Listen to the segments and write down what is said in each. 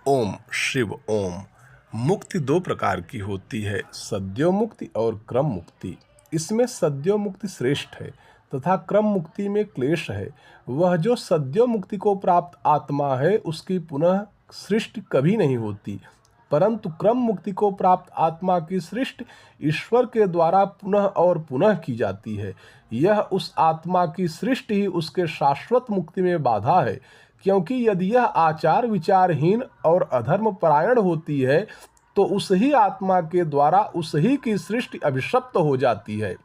ओम शिव ओम। मुक्ति दो प्रकार की होती है, सद्यो मुक्ति और क्रम मुक्ति। इसमें सद्यो मुक्ति श्रेष्ठ है तथा क्रम मुक्ति में क्लेश है। वह जो सद्यो मुक्ति को प्राप्त आत्मा है उसकी पुनः सृष्टि कभी नहीं होती, परंतु क्रम मुक्ति को प्राप्त आत्मा की सृष्टि ईश्वर के द्वारा पुनः और पुनः की जाती है। यह उस आत्मा की सृष्टि ही उसके शाश्वत मुक्ति में बाधा है, क्योंकि यदि यह आचार विचारहीन और अधर्म परायण होती है तो उस ही आत्मा के द्वारा उस ही की सृष्टि अभिशप्त हो जाती है।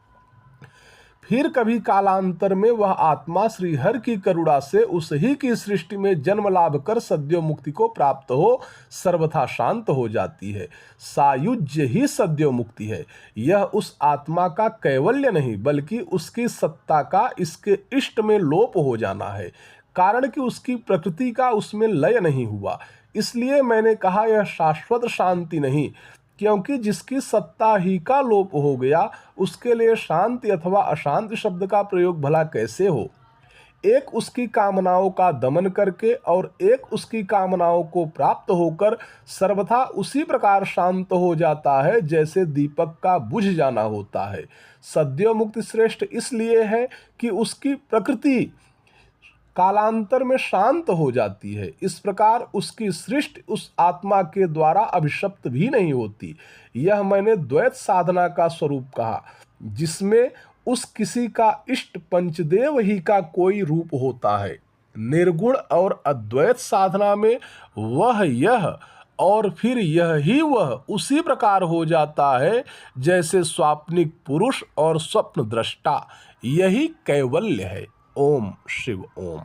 फिर कभी कालांतर में वह आत्मा श्रीहरि की करुणा से उस ही की सृष्टि में जन्म लाभ कर सद्यो मुक्ति को प्राप्त हो सर्वथा शांत हो जाती है। सायुज्य ही सद्यो मुक्ति है। यह उस आत्मा का कैवल्य नहीं बल्कि उसकी सत्ता का इसके इष्ट में लोप हो जाना है, कारण कि उसकी प्रकृति का उसमें लय नहीं हुआ। इसलिए मैंने कहा यह शाश्वत शांति नहीं, क्योंकि जिसकी सत्ता ही का लोप हो गया उसके लिए शांति अथवा अशांति शब्द का प्रयोग भला कैसे हो। एक उसकी कामनाओं का दमन करके और एक उसकी कामनाओं को प्राप्त होकर सर्वथा उसी प्रकार शांत हो जाता है जैसे दीपक का बुझ जाना होता है। सद्यो मुक्ति श्रेष्ठ इसलिए है कि उसकी प्रकृति कालांतर में शांत हो जाती है। इस प्रकार उसकी सृष्टि उस आत्मा के द्वारा अभिशप्त भी नहीं होती। यह मैंने द्वैत साधना का स्वरूप कहा, जिसमें उस किसी का इष्ट पंचदेव ही का कोई रूप होता है। निर्गुण और अद्वैत साधना में वह यह और फिर यह ही वह उसी प्रकार हो जाता है जैसे स्वाप्निक पुरुष और स्वप्न दृष्टा। यही कैवल्य है। ओम शिव ओम।